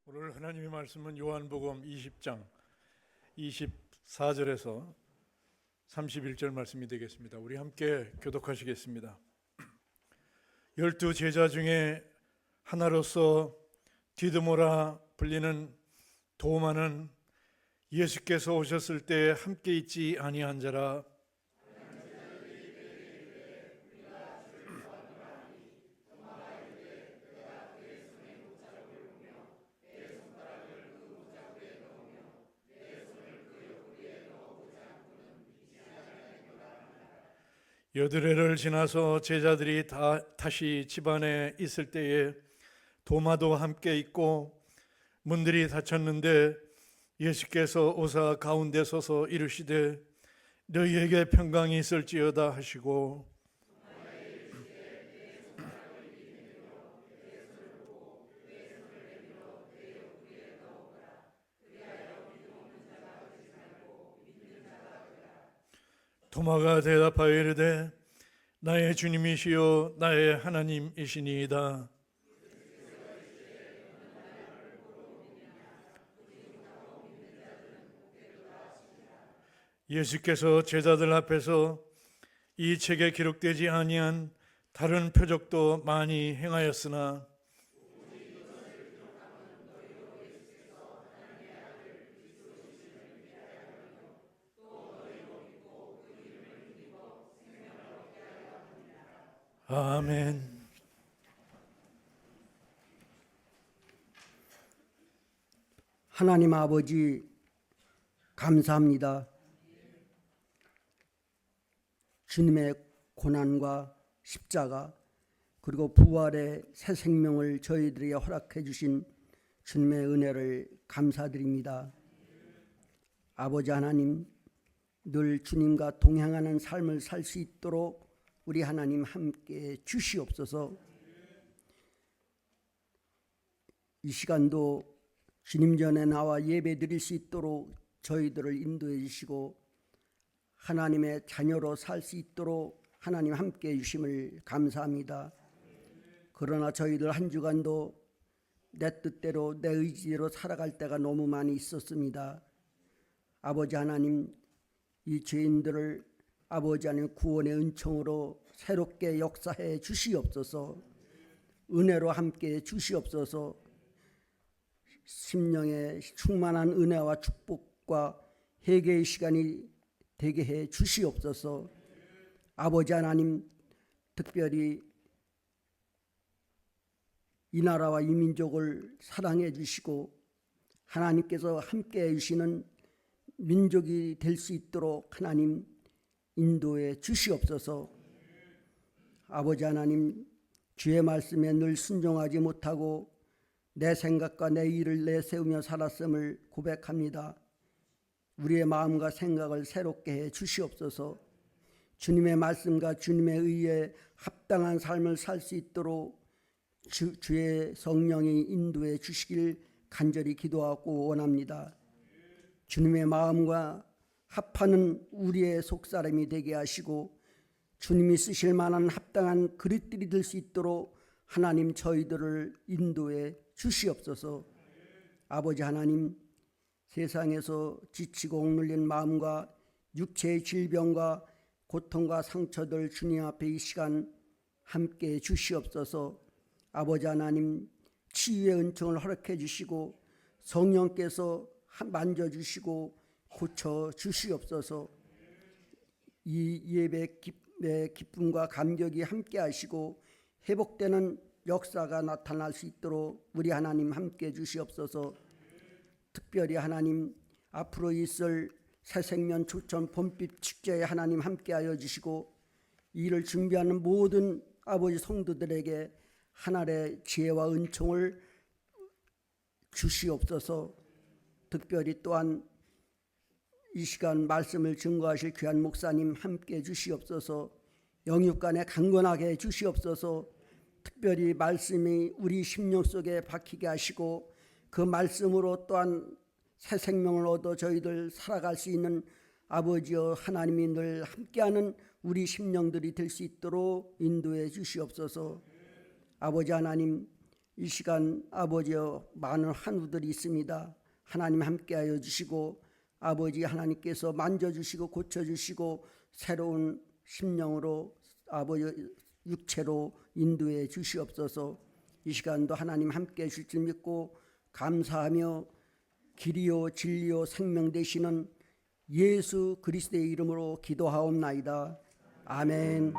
오늘 하나님의 말씀은 요한복음 20장 24절에서 31절 말씀이 되겠습니다. 우리 함께 교독하시겠습니다. 12 제자 중에 하나로서 디드모라 불리는 도마는 예수께서 오셨을 때 함께 있지 아니한 자라. 여드레를 지나서 제자들이 다시 집안에 있을 때에 도마도 함께 있고 문들이 닫혔는데 예수께서 오사 가운데 서서 이르시되 너희에게 평강이 있을지어다 하시고 도마가 대답하여 이르되 나의 주님이시요 나의 하나님이시니이다. 예수께서 제자들 앞에서 이 책에 기록되지 아니한 다른 표적도 많이 행하였으나 아멘. 하나님 아버지 감사합니다. 주님의 고난과 십자가 그리고 부활의 새 생명을 저희들에게 허락해 주신 주님의 은혜를 감사드립니다. 아버지 하나님, 늘 주님과 동행하는 삶을 살 수 있도록 우리 하나님 함께 주시옵소서. 이 시간도 주님 전에 나와 예배 드릴 수 있도록 저희들을 인도해 주시고 하나님의 자녀로 살 수 있도록 하나님 함께 해 주심을 감사합니다. 그러나 저희들 한 주간도 내 뜻대로 내 의지대로 살아갈 때가 너무 많이 있었습니다. 아버지 하나님, 이 죄인들을 아버지 하나님 구원의 은총으로 새롭게 역사해 주시옵소서. 은혜로 함께 주시옵소서. 심령에 충만한 은혜와 축복과 회개의 시간이 되게 해 주시옵소서. 아버지 하나님, 특별히 이 나라와 이 민족을 사랑해 주시고 하나님께서 함께 해 주시는 민족이 될 수 있도록 하나님 인도해 주시옵소서. 아버지 하나님, 주의 말씀에 늘 순종하지 못하고 내 생각과 내 일을 내세우며 살았음을 고백합니다. 우리의 마음과 생각을 새롭게 해 주시옵소서. 주님의 말씀과 주님의 의에 합당한 삶을 살 수 있도록 주의 성령이 인도해 주시길 간절히 기도하고 원합니다. 주님의 마음과 합하는 우리의 속사람이 되게 하시고 주님이 쓰실 만한 합당한 그릇들이 될 수 있도록 하나님 저희들을 인도해 주시옵소서. 아버지 하나님, 세상에서 지치고 억눌린 마음과 육체의 질병과 고통과 상처들 주님 앞에 이 시간 함께 주시옵소서. 아버지 하나님, 치유의 은총을 허락해 주시고 성령께서 만져주시고 고쳐 주시옵소서. 이 예배 기쁨과 감격이 함께 하시고 회복되는 역사가 나타날 수 있도록 우리 하나님 함께 주시옵소서. 특별히 하나님, 앞으로 있을 새생명 초천 봄빛 축제에 하나님 함께하여 주시고 이를 준비하는 모든 아버지 성도들에게 하늘의 지혜와 은총을 주시옵소서. 특별히 또한 이 시간 말씀을 증거하실 귀한 목사님 함께 주시옵소서. 영육간에 강건하게 주시옵소서. 특별히 말씀이 우리 심령 속에 박히게 하시고 그 말씀으로 또한 새 생명을 얻어 저희들 살아갈 수 있는 아버지여 하나님이 늘 함께하는 우리 심령들이 될 수 있도록 인도해 주시옵소서. 아버지 하나님, 이 시간 아버지여 많은 한우들이 있습니다. 하나님 함께하여 주시고 아버지 하나님께서 만져주시고 고쳐주시고 새로운 심령으로 아버지 육체로 인도해 주시옵소서. 이 시간도 하나님 함께해 주실 줄 믿고 감사하며 길이요 진리요 생명 되시는 예수 그리스도의 이름으로 기도하옵나이다. 아멘.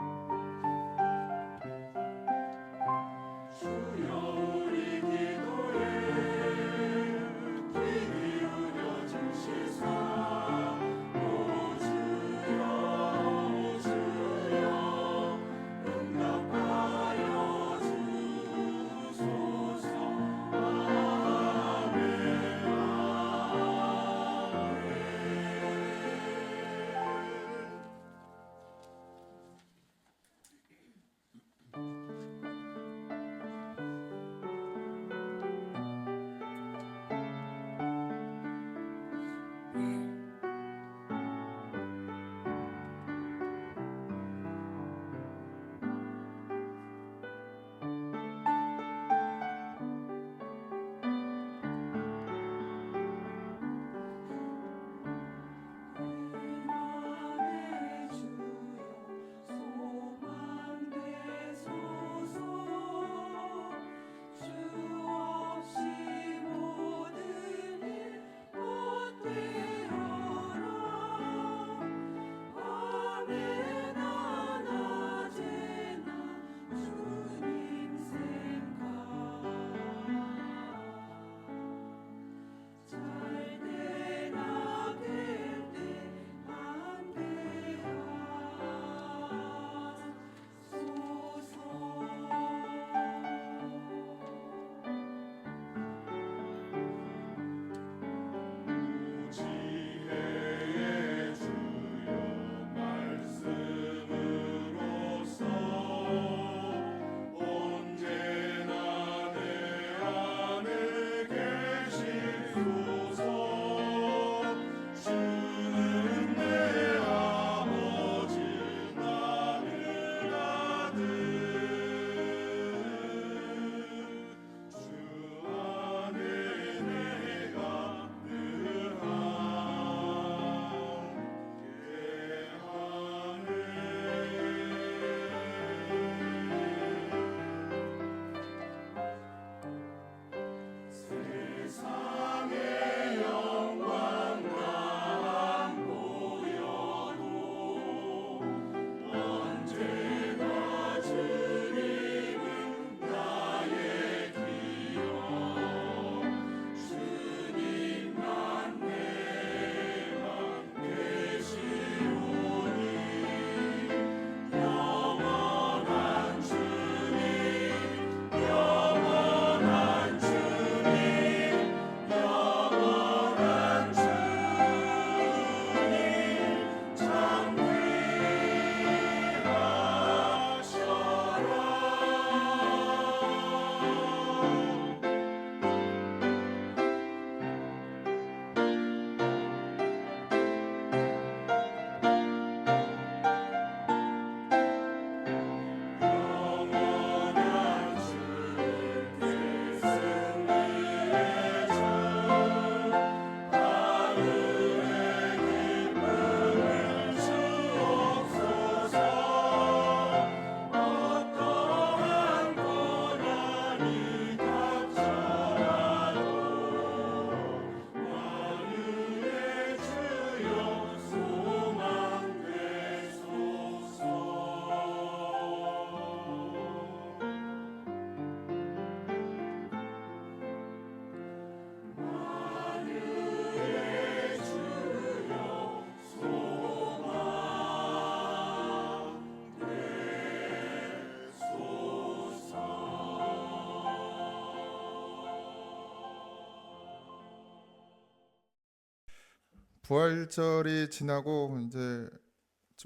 부활절이 지나고 이제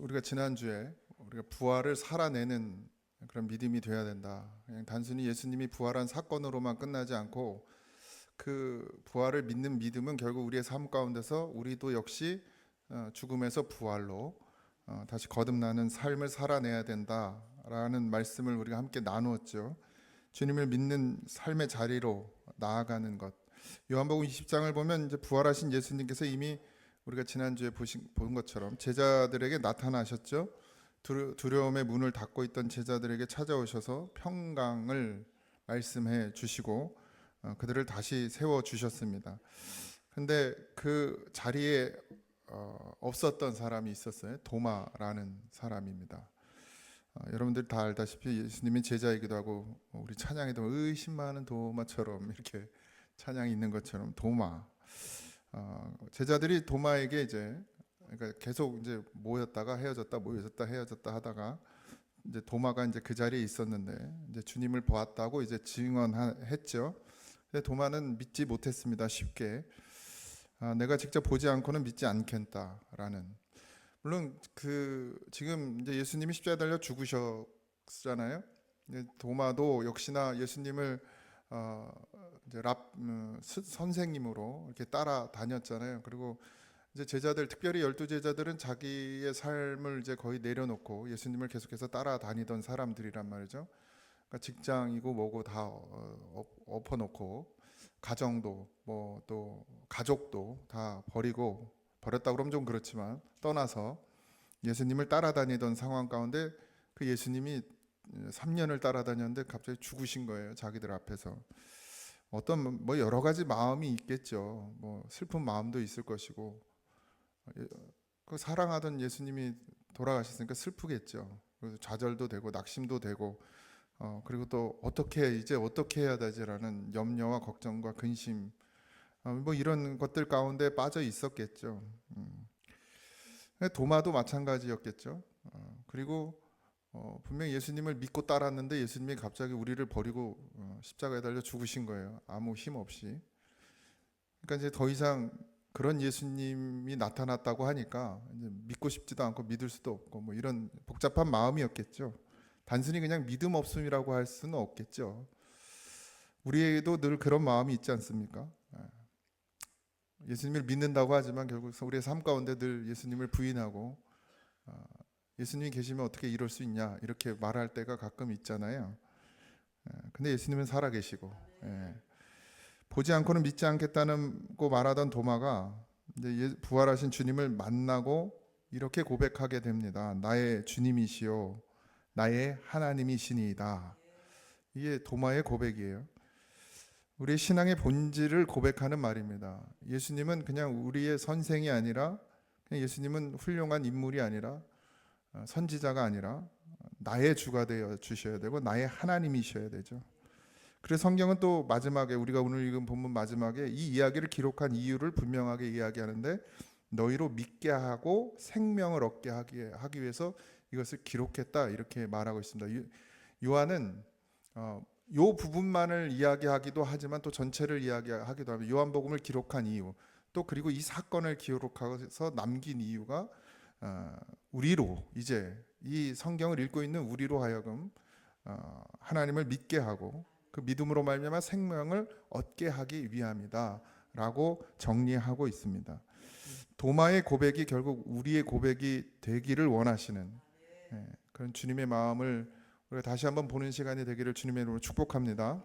우리가 지난주에 우리가 부활을 살아내는 그런 믿음이 돼야 된다. 그냥 단순히 예수님이 부활한 사건으로만 끝나지 않고 그 부활을 믿는 믿음은 결국 우리의 삶 가운데서 우리도 역시 죽음에서 부활로 다시 거듭나는 삶을 살아내야 된다라는 말씀을 우리가 함께 나누었죠. 주님을 믿는 삶의 자리로 나아가는 것. 요한복음 20장을 보면 이제 부활하신 예수님께서 이미 우리가 지난주에 본 것처럼 제자들에게 나타나셨죠. 두려움의 문을 닫고 있던 제자들에게 찾아오셔서 평강을 말씀해 주시고 그들을 다시 세워 주셨습니다. 근데 그 자리에 없었던 사람이 있었어요. 도마라는 사람입니다. 여러분들 다 알다시피 예수님이 제자이기도 하고 우리 찬양에도 의심 많은 도마처럼 이렇게 찬양이 있는 것처럼 도마. 제자들이 도마에게 이제 그러니까 계속 이제 모였다가 헤어졌다 모여졌다 헤어졌다 하다가 이제 도마가 이제 그 자리에 있었는데 이제 주님을 보았다고 이제 증언했죠. 근데 도마는 믿지 못했습니다. 쉽게 내가 직접 보지 않고는 믿지 않겠다라는. 물론 그 지금 이제 예수님이 십자가에 달려 죽으셨잖아요. 도마도 역시나 예수님을 이제 선생님으로 이렇게 따라다녔잖아요. 그리고 이제 제자들, 특별히 12제자들은 자기의 삶을 이제 거의 내려놓고 예수님을 계속해서 따라다니던 사람들이란 말이죠. 그러니까 직장이고 뭐고 다 엎어놓고 가정도 뭐 또 가족도 다 버렸다 그러면 좀 그렇지만 떠나서 예수님을 따라다니던 상황 가운데 그 예수님이 3년을 따라다녔는데 갑자기 죽으신 거예요. 자기들 앞에서. 어떤 뭐 여러 가지 마음이 있겠죠. 뭐 슬픈 마음도 있을 것이고 그 사랑하던 예수님이 돌아가셨으니까 슬프겠죠. 그래서 좌절도 되고 낙심도 되고 그리고 또 어떻게 해야 되지라는 염려와 걱정과 근심 뭐 이런 것들 가운데 빠져 있었겠죠. 도마도 마찬가지였겠죠. 그리고 분명히 예수님을 믿고 따랐는데 예수님이 갑자기 우리를 버리고 십자가에 달려 죽으신 거예요. 아무 힘 없이. 그러니까 이제 더 이상 그런 예수님이 나타났다고 하니까 이제 믿고 싶지도 않고 믿을 수도 없고 뭐 이런 복잡한 마음이었겠죠. 단순히 그냥 믿음 없음이라고 할 수는 없겠죠. 우리에도 늘 그런 마음이 있지 않습니까? 예수님을 믿는다고 하지만 결국 우리의 삶 가운데 늘 예수님을 부인하고 예수님이 계시면 어떻게 이럴 수 있냐 이렇게 말할 때가 가끔 있잖아요. 근데 예수님은 살아계시고 보지 않고는 믿지 않겠다고 말하던 도마가 이제 부활하신 주님을 만나고 이렇게 고백하게 됩니다. 나의 주님이시요 나의 하나님이시니이다. 이게 도마의 고백이에요. 우리의 신앙의 본질을 고백하는 말입니다. 예수님은 그냥 우리의 선생이 아니라 그냥 예수님은 훌륭한 인물이 아니라 선지자가 아니라 나의 주가 되어 주셔야 되고 나의 하나님이셔야 되죠. 그래서 성경은 또 마지막에 우리가 오늘 읽은 본문 마지막에 이 이야기를 기록한 이유를 분명하게 이야기하는데 너희로 믿게 하고 생명을 얻게 하기 위해서 이것을 기록했다 이렇게 말하고 있습니다. 요한은 요 부분만을 이야기하기도 하지만 또 전체를 이야기하기도 합니다. 요한복음을 기록한 이유 또 그리고 이 사건을 기록해서 남긴 이유가 우리로 이제 이 성경을 읽고 있는 우리로 하여금 하나님을 믿게 하고 그 믿음으로 말미암아 생명을 얻게 하기 위함이다라고 정리하고 있습니다. 도마의 고백이 결국 우리의 고백이 되기를 원하시는 그런 주님의 마음을 우리가 다시 한번 보는 시간이 되기를 주님의 이름으로 축복합니다.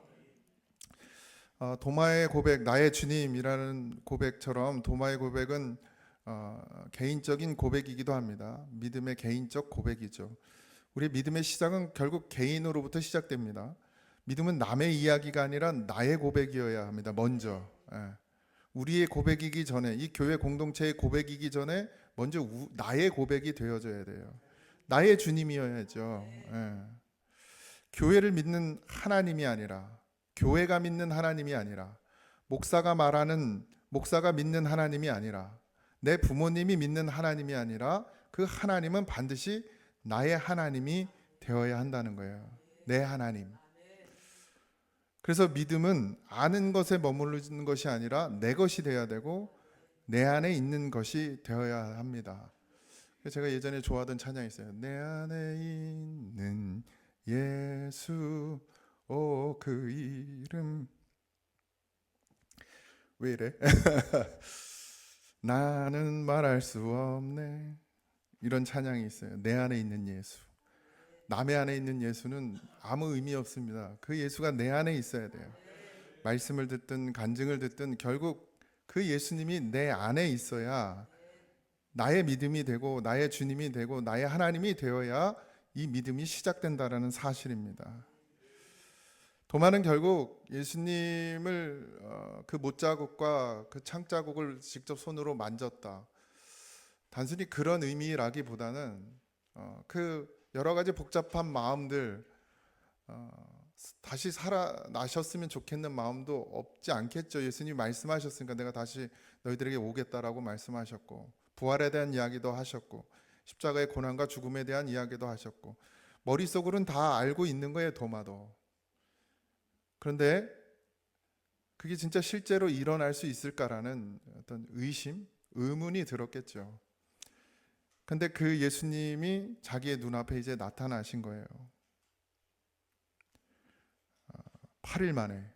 도마의 고백, 나의 주님이라는 고백처럼 도마의 고백은 개인적인 고백이기도 합니다. 믿음의 개인적 고백이죠. 우리 믿음의 시작은 결국 개인으로부터 시작됩니다. 믿음은 남의 이야기가 아니라 나의 고백이어야 합니다. 먼저 우리의 고백이기 전에 이 교회 공동체의 고백이기 전에 먼저 나의 고백이 되어져야 돼요. 나의 주님이어야죠. 교회를 믿는 하나님이 아니라 교회가 믿는 하나님이 아니라 목사가 믿는 하나님이 아니라 내 부모님이 믿는 하나님이 아니라 그 하나님은 반드시 나의 하나님이 되어야 한다는 거예요. 내 하나님. 그래서 믿음은 아는 것에 머무르는 것이 아니라 내 것이 되어야 되고 내 안에 있는 것이 되어야 합니다. 제가 예전에 좋아하던 찬양이 있어요. 내 안에 있는 예수 오 그 이름 왜 이래? 나는 말할 수 없네. 이런 찬양이 있어요. 내 안에 있는 예수. 남의 안에 있는 예수는 아무 의미 없습니다. 그 예수가 내 안에 있어야 돼요. 말씀을 듣든 간증을 듣든 결국 그 예수님이 내 안에 있어야 나의 믿음이 되고 나의 주님이 되고 나의 하나님이 되어야 이 믿음이 시작된다라는 사실입니다. 도마는 결국 예수님을 그 못자국과 그 창자국을 직접 손으로 만졌다. 단순히 그런 의미라기보다는 그 여러 가지 복잡한 마음들, 다시 살아나셨으면 좋겠는 마음도 없지 않겠죠. 예수님이 말씀하셨으니까 내가 다시 너희들에게 오겠다라고 말씀하셨고, 부활에 대한 이야기도 하셨고, 십자가의 고난과 죽음에 대한 이야기도 하셨고, 머릿속으로는 다 알고 있는 거예요, 도마도. 그런데 그게 진짜 실제로 일어날 수 있을까라는 어떤 의심, 의문이 들었겠죠. 근데 그 예수님이 자기의 눈앞에 이제 나타나신 거예요. 8일 만에.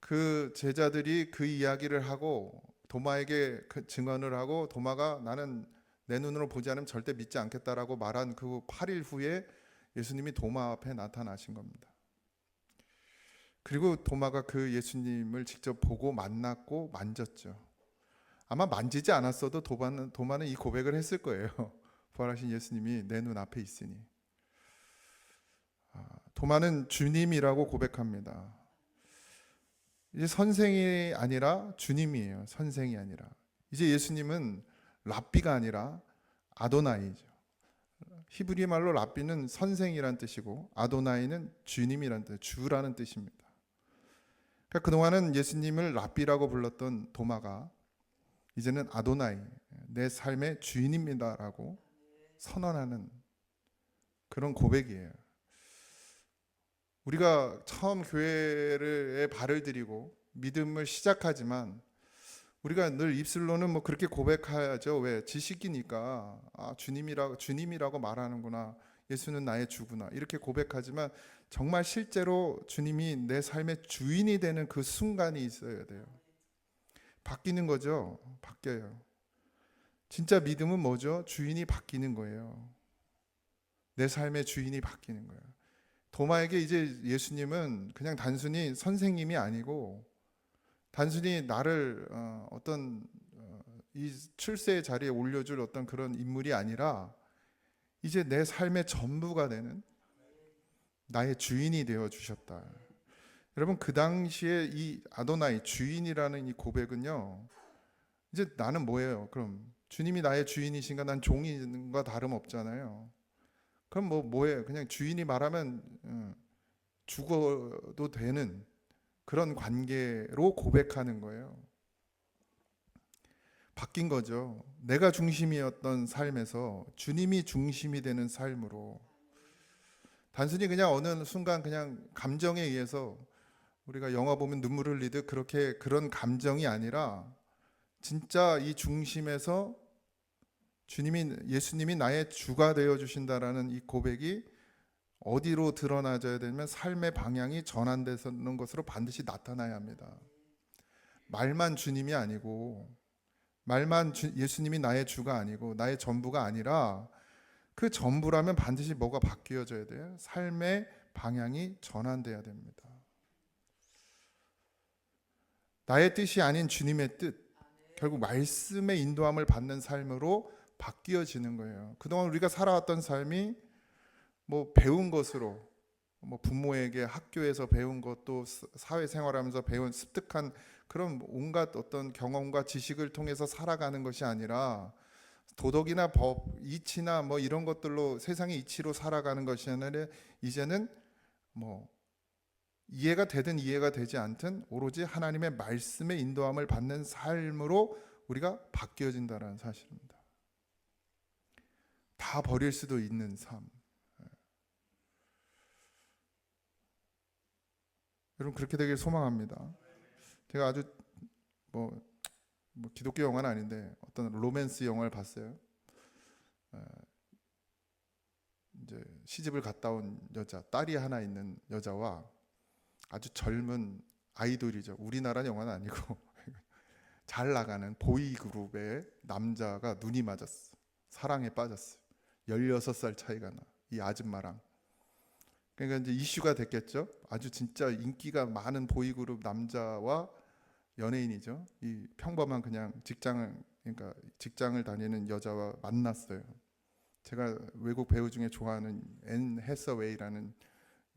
그 제자들이 그 이야기를 하고 도마에게 그 증언을 하고, 도마가 나는 내 눈으로 보지 않으면 절대 믿지 않겠다라고 말한 그 8일 후에 예수님이 도마 앞에 나타나신 겁니다. 그리고 도마가 그 예수님을 직접 보고 만났고 만졌죠. 아마 만지지 않았어도 도마는 이 고백을 했을 거예요. 부활하신 예수님이 내 눈앞에 있으니. 도마는 주님이라고 고백합니다. 이제 선생이 아니라 주님이에요. 선생이 아니라. 이제 예수님은 랍비가 아니라 아도나이죠. 히브리 말로 랍비는 선생이란 뜻이고 아도나이는 주님이란 뜻, 주라는 뜻입니다. 그러니까 그동안은 예수님을 랍비라고 불렀던 도마가 이제는 아도나이, 내 삶의 주인입니다라고 선언하는 그런 고백이에요. 우리가 처음 교회에 발을 들이고 믿음을 시작하지만 우리가 늘 입술로는 뭐 그렇게 고백하죠. 왜? 지식이니까. 주님이라고 말하는구나. 예수는 나의 주구나. 이렇게 고백하지만 정말 실제로 주님이 내 삶의 주인이 되는 그 순간이 있어야 돼요. 바뀌는 거죠. 바뀌어요. 진짜 믿음은 뭐죠? 주인이 바뀌는 거예요. 내 삶의 주인이 바뀌는 거예요. 도마에게 이제 예수님은 그냥 단순히 선생님이 아니고 단순히 나를 이 출세의 자리에 올려줄 어떤 그런 인물이 아니라 이제 내 삶의 전부가 되는 나의 주인이 되어 주셨다. 여러분, 그 당시에 이 아도나이, 주인이라는 이 고백은요, 이제 나는 뭐예요? 그럼 주님이 나의 주인이신가? 난 종인과 다름없잖아요. 그럼 뭐예요? 그냥 주인이 말하면 죽어도 되는 그런 관계로 고백하는 거예요. 바뀐 거죠. 내가 중심이었던 삶에서 주님이 중심이 되는 삶으로, 단순히 그냥 어느 순간 그냥 감정에 의해서 우리가 영화 보면 눈물 흘리듯 그렇게 그런 감정이 아니라 진짜 이 중심에서 예수님이 나의 주가 되어 주신다라는 이 고백이 어디로 드러나져야 되면 삶의 방향이 전환되는 것으로 반드시 나타나야 합니다. 말만 주님이 아니고, 예수님이 나의 주가 아니고 나의 전부가 아니라 그 전부라면 반드시 뭐가 바뀌어져야 돼요? 삶의 방향이 전환돼야 됩니다. 나의 뜻이 아닌 주님의 뜻, 결국 말씀의 인도함을 받는 삶으로 바뀌어지는 거예요. 그동안 우리가 살아왔던 삶이 뭐 배운 것으로, 뭐 부모에게 학교에서 배운 것도 사회생활하면서 배운 습득한 그런 온갖 어떤 경험과 지식을 통해서 살아가는 것이 아니라 도덕이나 법, 이치나 뭐 이런 것들로 세상의 이치로 살아가는 것이 아니라 이제는 뭐 이해가 되든 이해가 되지 않든 오로지 하나님의 말씀의 인도함을 받는 삶으로 우리가 바뀌어진다는 사실입니다. 다 버릴 수도 있는 삶. 여러분, 그렇게 되길 소망합니다. 제가 아주 뭐 기독교 영화는 아닌데 어떤 로맨스 영화를 봤어요. 이제 시집을 갔다 온 여자, 딸이 하나 있는 여자와 아주 젊은 아이돌이죠. 우리나라 영화는 아니고 잘 나가는 보이그룹의 남자가 눈이 맞았어. 사랑에 빠졌어요. 16살 차이가 나. 이 아줌마랑. 그러니까 이제 이슈가 됐겠죠. 아주 진짜 인기가 많은 보이그룹 남자와 연예인이죠. 이 평범한 그냥 그러니까 직장을 다니는 여자와 만났어요. 제가 외국 배우 중에 좋아하는 앤 해서웨이라는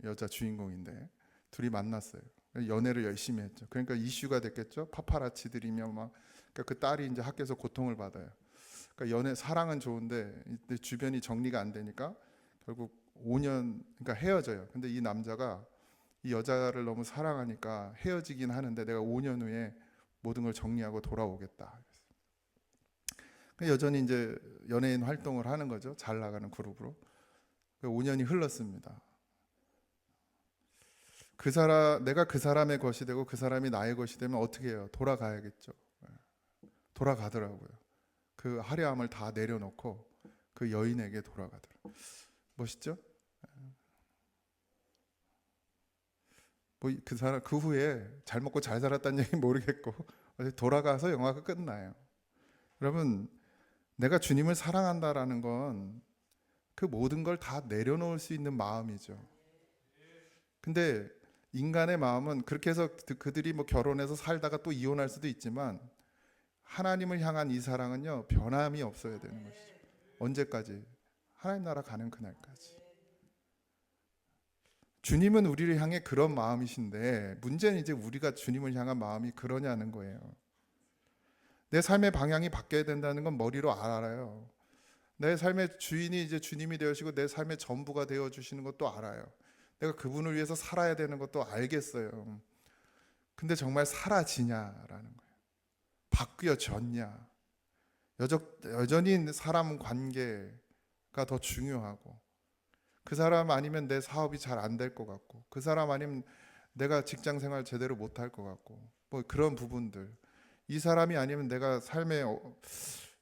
여자 주인공인데 둘이 만났어요. 연애를 열심히 했죠. 그러니까 이슈가 됐겠죠. 파파라치들이며 막 그러니까 그 딸이 이제 학교에서 고통을 받아요. 그러니까 사랑은 좋은데 주변이 정리가 안 되니까 결국 5년 그러니까 헤어져요. 근데 이 남자가 이 여자를 너무 사랑하니까 헤어지긴 하는데 내가 5년 후에 모든 걸 정리하고 돌아오겠다. 여전히 이제 연예인 활동을 하는 거죠. 잘 나가는 그룹으로. 5년이 흘렀습니다. 내가 그 사람의 것이 되고 그 사람이 나의 것이 되면 어떻게 해요? 돌아가야겠죠. 돌아가더라고요. 그 화려함을 다 내려놓고 그 여인에게 돌아가더라고요. 멋있죠? 그 후에 잘 먹고 잘 살았다는 얘기 모르겠고 돌아가서 영화가 끝나요. 여러분, 내가 주님을 사랑한다라는 건 그 모든 걸 다 내려놓을 수 있는 마음이죠. 근데 인간의 마음은 그렇게 해서 그들이 뭐 결혼해서 살다가 또 이혼할 수도 있지만 하나님을 향한 이 사랑은요, 변함이 없어야 되는 것이죠. 언제까지? 하나님 나라 가는 그날까지. 주님은 우리를 향해 그런 마음이신데 문제는 이제 우리가 주님을 향한 마음이 그러냐는 거예요. 내 삶의 방향이 바뀌어야 된다는 건 머리로 알아요. 내 삶의 주인이 이제 주님이 되시고 내 삶의 전부가 되어 주시는 것도 알아요. 내가 그분을 위해서 살아야 되는 것도 알겠어요. 근데 정말 사라지냐라는 거예요. 바뀌어졌냐? 여전히 사람 관계가 더 중요하고, 그 사람 아니면 내 사업이 잘 안 될 것 같고, 그 사람 아니면 내가 직장 생활 제대로 못 할 것 같고, 뭐 그런 부분들, 이 사람이 아니면 내가 삶에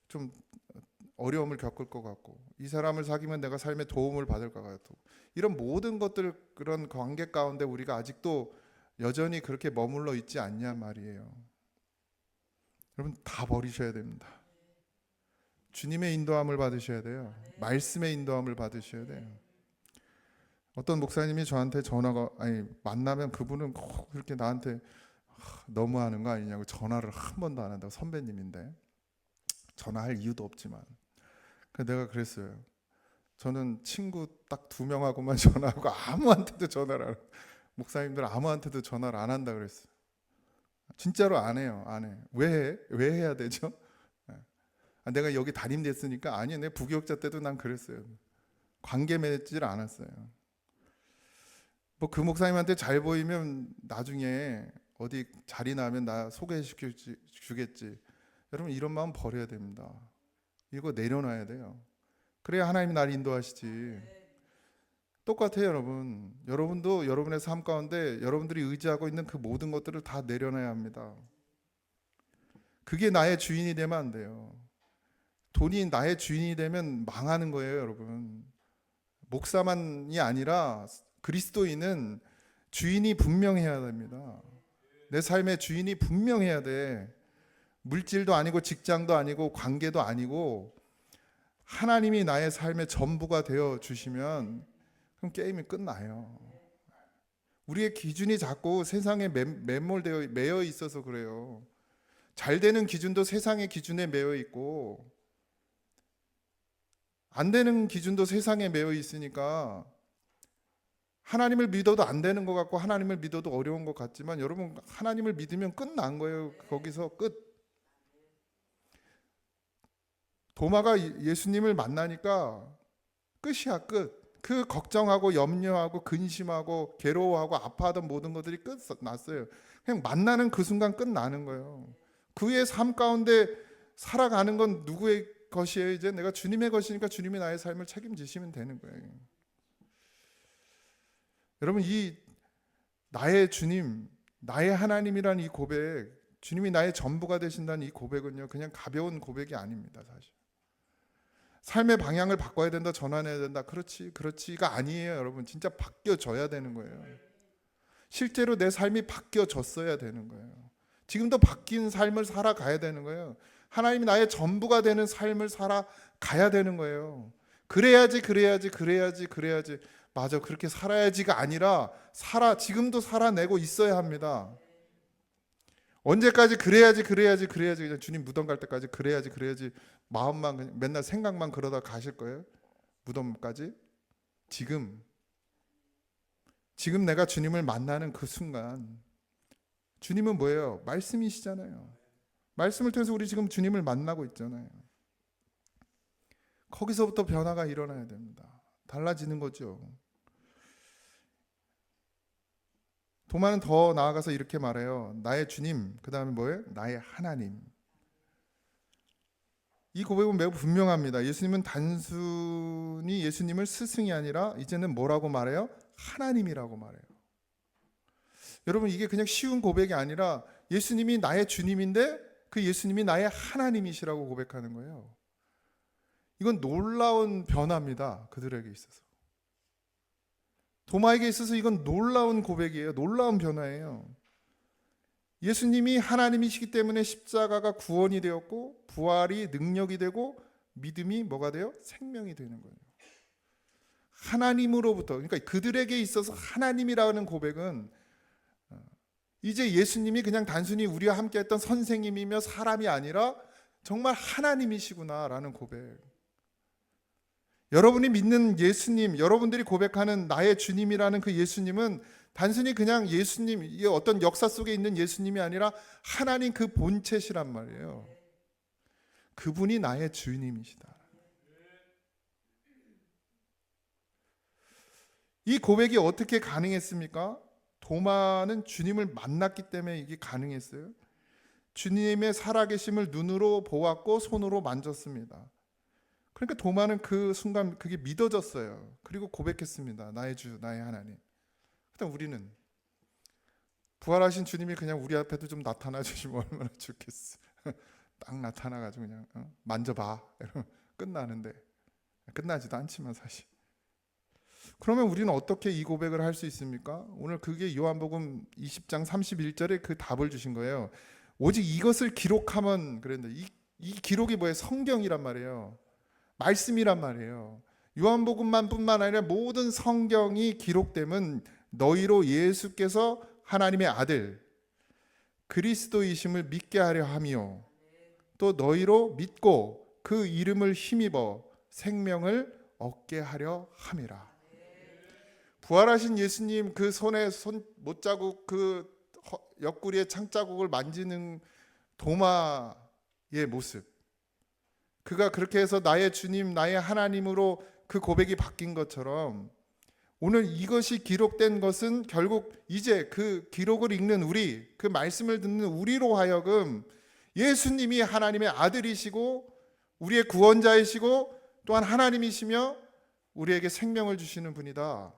좀 어려움을 겪을 것 같고, 이 사람을 사귀면 내가 삶에 도움을 받을 것 같고, 이런 모든 것들, 그런 관계 가운데 우리가 아직도 여전히 그렇게 머물러 있지 않냐 말이에요. 여러분, 다 버리셔야 됩니다. 주님의 인도함을 받으셔야 돼요. 말씀의 인도함을 받으셔야 돼요. 어떤 목사님이 저한테 만나면 그분은 꼭 그렇게 나한테 너무하는 거 아니냐고 전화를 한 번도 안 한다고. 선배님인데 전화할 이유도 없지만. 내가 그랬어요. 저는 친구 딱 2명하고만 전화하고 아무한테도 전화를 안 해요. 목사님들 아무한테도 전화를 안 한다 그랬어요. 진짜로 안 해요. 안 해. 왜 해야 되죠? 내가 여기 담임 됐으니까. 아니요, 내 부교육자 때도 난 그랬어요. 관계 맺지를 않았어요. 뭐 그 목사님한테 잘 보이면 나중에 어디 자리 나면 나 소개시켜 주겠지. 여러분, 이런 마음 버려야 됩니다. 이거 내려놔야 돼요. 그래야 하나님이 나를 인도하시지. 똑같아요, 여러분. 여러분도 여러분의 삶 가운데 여러분들이 의지하고 있는 그 모든 것들을 다 내려놔야 합니다. 그게 나의 주인이 되면 안 돼요. 돈이 나의 주인이 되면 망하는 거예요, 여러분. 목사만이 아니라 그리스도인은 주인이 분명해야 됩니다. 내 삶의 주인이 분명해야 돼. 물질도 아니고 직장도 아니고 관계도 아니고 하나님이 나의 삶의 전부가 되어 주시면 그럼 게임이 끝나요. 우리의 기준이 자꾸 세상에 매여 있어서 그래요. 잘 되는 기준도 세상의 기준에 매여 있고 안 되는 기준도 세상에 매여 있으니까 하나님을 믿어도 안 되는 것 같고 하나님을 믿어도 어려운 것 같지만 여러분, 하나님을 믿으면 끝난 거예요. 거기서 끝. 도마가 예수님을 만나니까 끝이야, 끝. 그 걱정하고 염려하고 근심하고 괴로워하고 아파하던 모든 것들이 끝났어요. 그냥 만나는 그 순간 끝나는 거예요. 그의 삶 가운데 살아가는 건 누구의 것이에요? 이제 내가 주님의 것이니까 주님이 나의 삶을 책임지시면 되는 거예요. 여러분, 이 나의 주님, 나의 하나님이란 이 고백, 주님이 나의 전부가 되신다는 이 고백은요, 그냥 가벼운 고백이 아닙니다. 사실 삶의 방향을 바꿔야 된다, 전환해야 된다, 그렇지가 아니에요. 여러분, 진짜 바뀌어져야 되는 거예요. 실제로 내 삶이 바뀌어졌어야 되는 거예요. 지금도 바뀐 삶을 살아가야 되는 거예요. 하나님이 나의 전부가 되는 삶을 살아가야 되는 거예요. 그래야지. 맞아, 그렇게 살아야지가 아니라 지금도 살아내고 있어야 합니다. 언제까지 그래야지 그냥 주님 무덤 갈 때까지 그래야지 마음만 그냥 맨날 생각만 그러다 가실 거예요? 무덤까지? 지금 내가 주님을 만나는 그 순간, 주님은 뭐예요? 말씀이시잖아요. 말씀을 통해서 우리 지금 주님을 만나고 있잖아요. 거기서부터 변화가 일어나야 됩니다. 달라지는 거죠. 도마는 더 나아가서 이렇게 말해요. 나의 주님, 그 다음에 뭐예요? 나의 하나님. 이 고백은 매우 분명합니다. 예수님은 단순히 예수님을 스승이 아니라 이제는 뭐라고 말해요? 하나님이라고 말해요. 여러분, 이게 그냥 쉬운 고백이 아니라 예수님이 나의 주님인데 그 예수님이 나의 하나님이시라고 고백하는 거예요. 이건 놀라운 변화입니다. 그들에게 있어서. 도마에게 있어서 이건 놀라운 고백이에요. 놀라운 변화예요. 예수님이 하나님이시기 때문에 십자가가 구원이 되었고 부활이 능력이 되고 믿음이 뭐가 돼요? 생명이 되는 거예요. 하나님으로부터, 그러니까 그들에게 있어서 하나님이라는 고백은 이제 예수님이 그냥 단순히 우리와 함께했던 선생님이며 사람이 아니라 정말 하나님이시구나라는 고백. 여러분이 믿는 예수님, 여러분들이 고백하는 나의 주님이라는 그 예수님은 단순히 그냥 예수님, 이게 어떤 역사 속에 있는 예수님이 아니라 하나님 그 본체시란 말이에요. 그분이 나의 주님이시다. 이 고백이 어떻게 가능했습니까? 도마는 주님을 만났기 때문에 이게 가능했어요. 주님의 살아계심을 눈으로 보았고 손으로 만졌습니다. 그러니까 도마는 그 순간 그게 믿어졌어요. 그리고 고백했습니다. 나의 주, 나의 하나님. 그다음 우리는 부활하신 주님이 그냥 우리 앞에도 좀 나타나 주시면 얼마나 좋겠어. 딱 나타나가지고 그냥 만져봐. 이러면 끝나는데 끝나지도 않지만 사실. 그러면 우리는 어떻게 이 고백을 할 수 있습니까? 오늘 그게 요한복음 20장 31절에 그 답을 주신 거예요. 오직 이것을 기록하면 그랬는데 이 기록이 뭐예요? 성경이란 말이에요. 말씀이란 말이에요. 요한복음만 뿐만 아니라 모든 성경이 기록되면 너희로 예수께서 하나님의 아들 그리스도이심을 믿게 하려 하며 또 너희로 믿고 그 이름을 힘입어 생명을 얻게 하려 함이라. 부활하신 예수님 그 손에 손 못자국 그 옆구리에 창자국을 만지는 도마의 모습, 그가 그렇게 해서 나의 주님 나의 하나님으로 그 고백이 바뀐 것처럼 오늘 이것이 기록된 것은 결국 이제 그 기록을 읽는 우리, 그 말씀을 듣는 우리로 하여금 예수님이 하나님의 아들이시고 우리의 구원자이시고 또한 하나님이시며 우리에게 생명을 주시는 분이다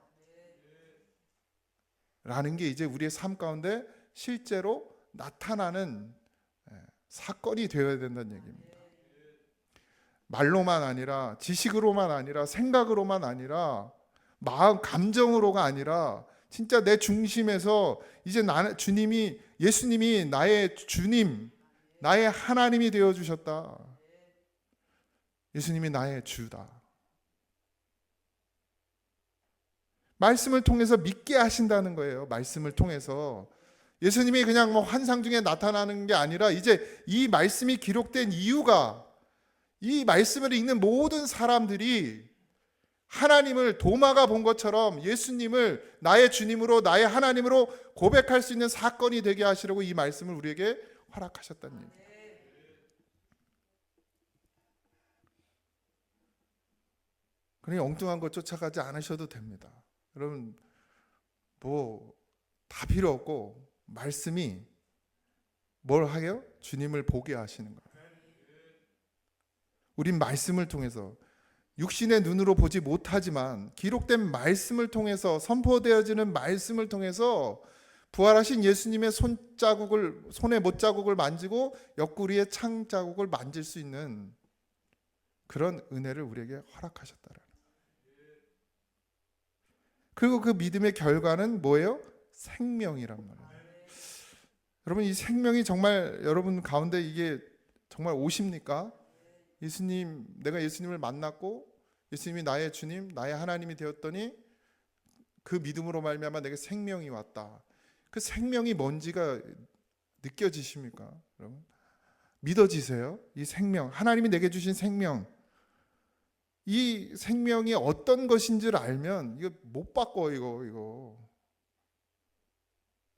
라는 게 이제 우리의 삶 가운데 실제로 나타나는 사건이 되어야 된다는 얘기입니다. 말로만 아니라 지식으로만 아니라 생각으로만 아니라 마음 감정으로가 아니라 진짜 내 중심에서 이제 주님이 예수님이 나의 주님 나의 하나님이 되어 주셨다. 예수님이 나의 주다. 말씀을 통해서 믿게 하신다는 거예요. 말씀을 통해서 예수님이 그냥 뭐 환상 중에 나타나는 게 아니라 이제 이 말씀이 기록된 이유가 이 말씀을 읽는 모든 사람들이 하나님을 도마가 본 것처럼 예수님을 나의 주님으로 나의 하나님으로 고백할 수 있는 사건이 되게 하시려고 이 말씀을 우리에게 허락하셨다는 얘기입니다. 그러니 엉뚱한 것 쫓아가지 않으셔도 됩니다. 여러분 뭐 다 필요 없고 말씀이 뭘 하게요? 주님을 보게 하시는 거예요. 우린 말씀을 통해서 육신의 눈으로 보지 못하지만 기록된 말씀을 통해서 선포되어지는 말씀을 통해서 부활하신 예수님의 손에 못자국을 만지고 옆구리에 창자국을 만질 수 있는 그런 은혜를 우리에게 허락하셨다라는 거예요. 그리고 그 믿음의 결과는 뭐예요? 생명이란 말이에요. 여러분 이 생명이 정말 여러분 가운데 이게 정말 오십니까? 예수님, 내가 예수님을 만났고 예수님이 나의 주님, 나의 하나님이 되었더니 그 믿음으로 말미암아 내게 생명이 왔다. 그 생명이 뭔지가 느껴지십니까? 여러분, 믿어지세요? 이 생명, 하나님이 내게 주신 생명, 이 생명이 어떤 것인지를 알면 이거 못 바꿔. 이거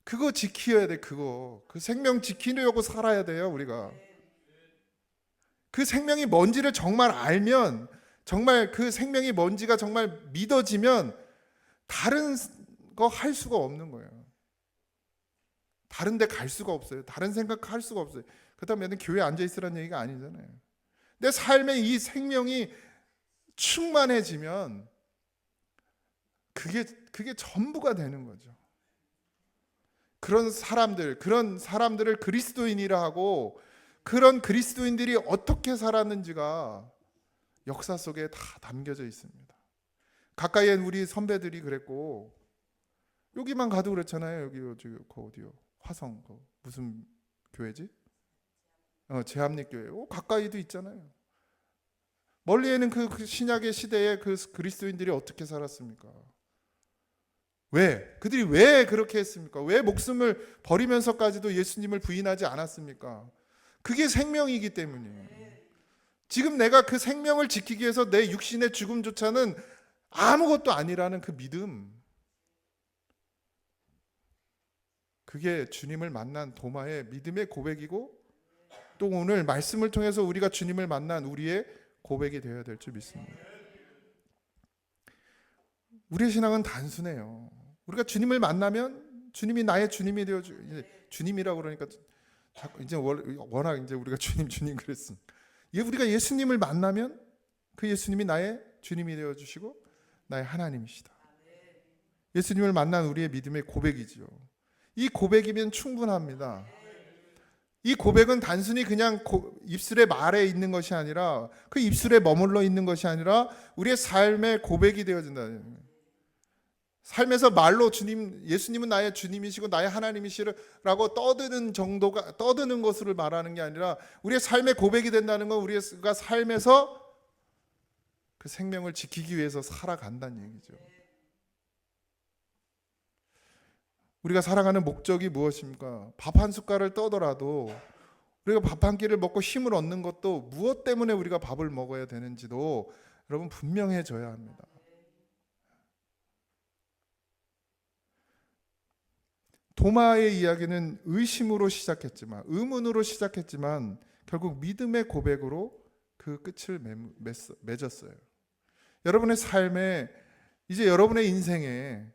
그거 지켜야 돼. 그 생명 지키려고 살아야 돼요. 우리가 그 생명이 뭔지를 정말 알면, 정말 그 생명이 뭔지가 정말 믿어지면 다른 거 할 수가 없는 거예요. 다른 데 갈 수가 없어요. 다른 생각할 수가 없어요. 그렇다면 교회에 앉아있으라는 얘기가 아니잖아요. 내 삶에 이 생명이 충만해지면 그게 전부가 되는 거죠. 그런 사람들을 그리스도인이라 하고, 그런 그리스도인들이 어떻게 살았는지가 역사 속에 다 담겨져 있습니다. 가까이에 우리 선배들이 그랬고, 여기만 가도 그렇잖아요. 여기 어디요? 화성 무슨 교회지? 제합리교회. 가까이도 있잖아요. 멀리에는 그 신약의 시대에 그 그리스도인들이 어떻게 살았습니까? 왜? 그들이 왜 그렇게 했습니까? 왜 목숨을 버리면서까지도 예수님을 부인하지 않았습니까? 그게 생명이기 때문이에요. 지금 내가 그 생명을 지키기 위해서 내 육신의 죽음조차는 아무것도 아니라는 그 믿음, 그게 주님을 만난 도마의 믿음의 고백이고, 또 오늘 말씀을 통해서 우리가 주님을 만난 우리의 고백이 되어야 될 줄 믿습니다. 우리의 신앙은 단순해요. 우리가 주님을 만나면 주님이 나의 주님이 되어 주님이라고 그러니까 이제 워낙 이제 우리가 주님 그랬으니까, 우리가 예수님을 만나면 그 예수님이 나의 주님이 되어 주시고 나의 하나님이시다. 예수님을 만난 우리의 믿음의 고백이지요. 이 고백이면 충분합니다. 이 고백은 단순히 그냥 입술의 말에 있는 것이 아니라, 그 입술에 머물러 있는 것이 아니라 우리의 삶의 고백이 되어진다. 삶에서 말로 예수님은 나의 주님이시고 나의 하나님이시라고 떠드는 것을 말하는 게 아니라, 우리의 삶의 고백이 된다는 건 우리가 삶에서 그 생명을 지키기 위해서 살아간다는 얘기죠. 우리가 살아가는 목적이 무엇입니까? 밥 한 숟갈을 떠더라도, 우리가 밥 한 끼를 먹고 힘을 얻는 것도 무엇 때문에 우리가 밥을 먹어야 되는지도 여러분 분명해져야 합니다. 도마의 이야기는 의심으로 시작했지만, 의문으로 시작했지만 결국 믿음의 고백으로 그 끝을 맺었어요. 여러분의 삶에, 이제 여러분의 인생에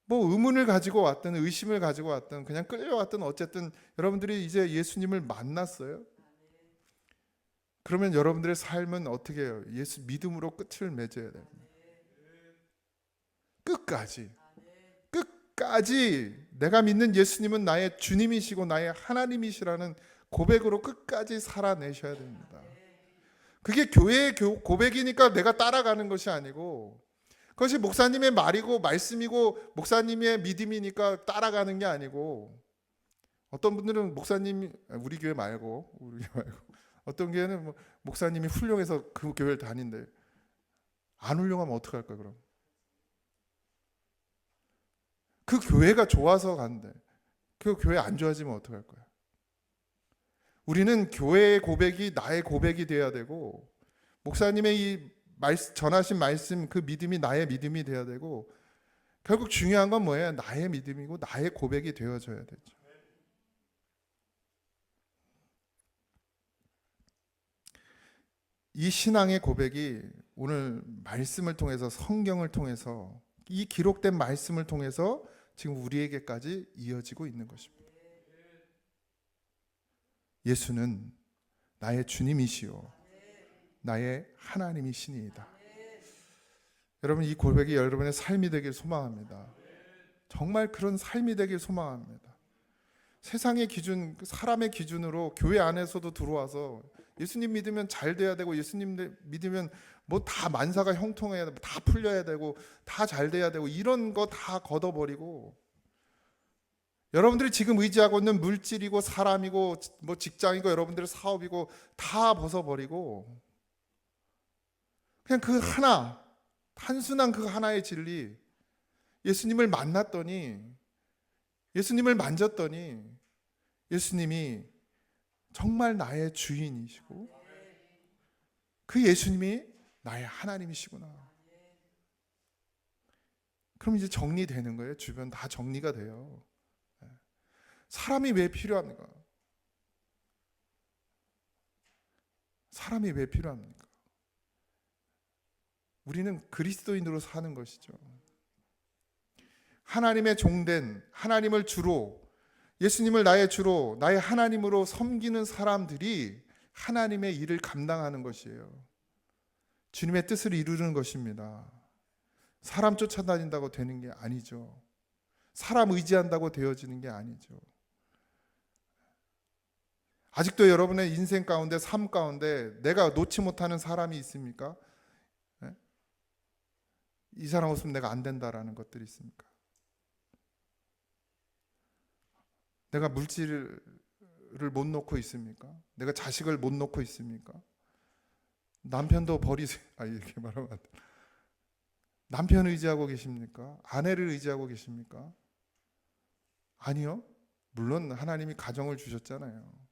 뭐 의문을 가지고 왔든 의심을 가지고 왔든 그냥 끌려왔든 어쨌든 여러분들이 이제 예수님을 만났어요. 그러면 여러분들의 삶은 어떻게 해요? 예수 믿음으로 끝을 맺어야 됩니다. 끝까지 내가 믿는 예수님은 나의 주님이시고 나의 하나님이시라는 고백으로 끝까지 살아내셔야 됩니다. 그게 교회의 고백이니까 내가 따라가는 것이 아니고, 그것이 목사님의 말이고 말씀이고 목사님의 믿음이니까 따라가는 게 아니고, 어떤 분들은 목사님이, 우리 교회 말고 어떤 교회는 목사님이 훌륭해서 그 교회를 다닌대. 안 훌륭하면 어떡할까 그럼? 그 교회가 좋아서 간대. 그 교회 안 좋아지면 어떡할 거야? 우리는 교회의 고백이 나의 고백이 돼야 되고, 목사님의 이 전하신 말씀, 그 믿음이 나의 믿음이 돼야 되고, 결국 중요한 건 뭐예요? 나의 믿음이고 나의 고백이 되어져야 되죠. 이 신앙의 고백이 오늘 말씀을 통해서, 성경을 통해서, 이 기록된 말씀을 통해서 지금 우리에게까지 이어지고 있는 것입니다. 예수는 나의 주님이시요 나의 하나님이시니이다. 여러분, 이 고백이 여러분의 삶이 되길 소망합니다. 정말 그런 삶이 되길 소망합니다. 세상의 기준, 사람의 기준으로 교회 안에서도 들어와서 예수님 믿으면 잘 돼야 되고, 예수님 믿으면 뭐 다 만사가 형통해야 되고, 다 풀려야 되고, 다 잘 돼야 되고, 이런 거 다 걷어버리고, 여러분들이 지금 의지하고 있는 물질이고 사람이고 뭐 직장이고 여러분들의 사업이고 다 벗어버리고, 그냥 그 하나, 단순한 그 하나의 진리, 예수님을 만났더니, 예수님을 만졌더니 예수님이 정말 나의 주인이시고 그 예수님이 나의 하나님이시구나. 그럼 이제 정리되는 거예요. 주변 다 정리가 돼요. 사람이 왜 필요합니까? 사람이 왜 필요합니까? 우리는 그리스도인으로 사는 것이죠. 하나님의 종된, 하나님을 주로, 예수님을 나의 주로, 나의 하나님으로 섬기는 사람들이 하나님의 일을 감당하는 것이에요. 주님의 뜻을 이루는 것입니다. 사람 쫓아다닌다고 되는 게 아니죠. 사람 의지한다고 되어지는 게 아니죠. 아직도 여러분의 인생 가운데, 삶 가운데 내가 놓지 못하는 사람이 있습니까? 네? 이 사람 없으면 내가 안 된다라는 것들이 있습니까? 내가 물질을 못 놓고 있습니까? 내가 자식을 못 놓고 있습니까? 남편도 버리세요. 이렇게 말하면 안 돼. 남편 의지하고 계십니까? 아내를 의지하고 계십니까? 아니요. 물론 하나님이 가정을 주셨잖아요.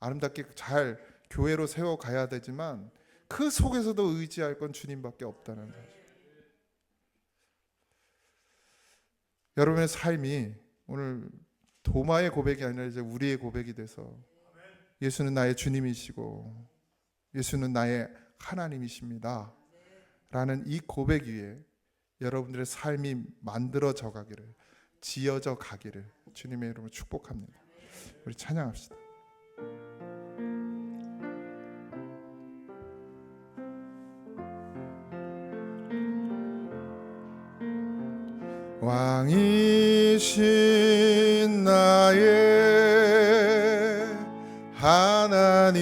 아름답게 잘 교회로 세워가야 되지만 그 속에서도 의지할 건 주님밖에 없다는 거죠. 여러분의 삶이 오늘 도마의 고백이 아니라 이제 우리의 고백이 돼서 예수는 나의 주님이시고 예수는 나의 하나님이십니다 라는 이 고백 위에 여러분들의 삶이 만들어져 가기를, 지어져 가기를 주님의 이름으로 축복합니다. 우리 찬양합시다. 왕이신 나의 하나님,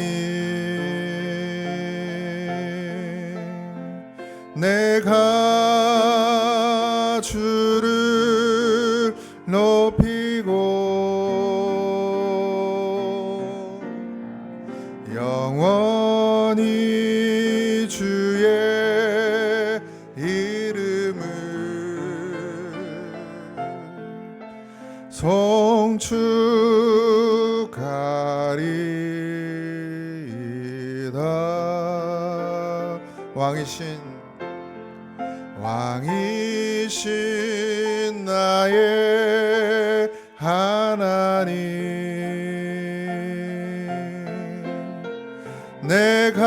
내가 주를 높이고 영원히 주의 이름을 송축하리이다. 왕이신 나의 하나님, 내가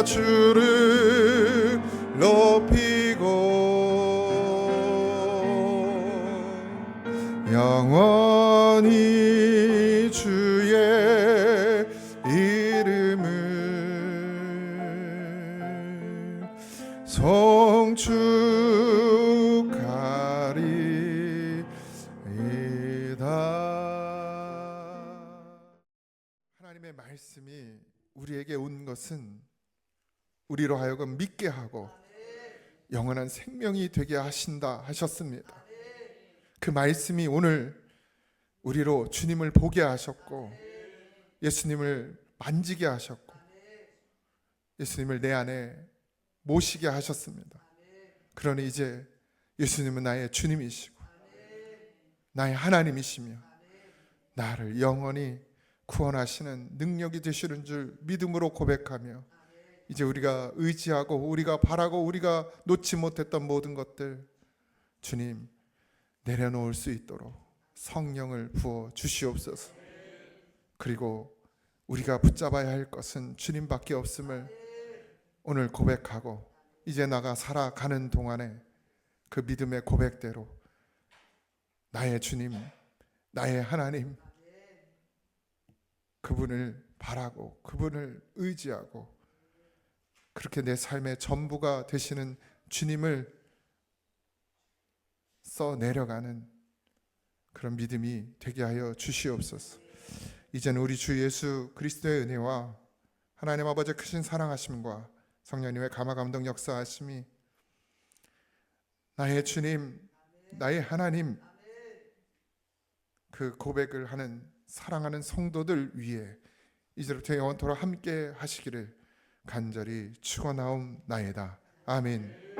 주를 높이고 영원히 주의 이름을 송축하리이다. 하나님의 말씀이 우리에게 온 것은 우리로 하여금 믿게 하고 영원한 생명이 되게 하신다 하셨습니다. 그 말씀이 오늘 우리로 주님을 보게 하셨고 예수님을 만지게 하셨고 예수님을 내 안에 모시게 하셨습니다. 그러니 이제 예수님은 나의 주님이시고 나의 하나님이시며 나를 영원히 구원하시는 능력이 되시는 줄 믿음으로 고백하며 이제 우리가 의지하고 우리가 바라고 우리가 놓지 못했던 모든 것들 주님 내려놓을 수 있도록 성령을 부어 주시옵소서. 그리고 우리가 붙잡아야 할 것은 주님밖에 없음을 오늘 고백하고 이제 나가 살아가는 동안에 그 믿음의 고백대로 나의 주님, 나의 하나님, 그분을 바라고 그분을 의지하고 그렇게 내 삶의 전부가 되시는 주님을 써 내려가는 그런 믿음이 되게 하여 주시옵소서. 이제는 우리 주 예수 그리스도의 은혜와 하나님 아버지의 크신 사랑하심과 성령님의 감화 감동 역사하심이 나의 주님, 나의 하나님 그 고백을 하는 사랑하는 성도들 위에 이제부터 영원토록 함께 하시기를 간절히 축원하옵나이다. 아멘.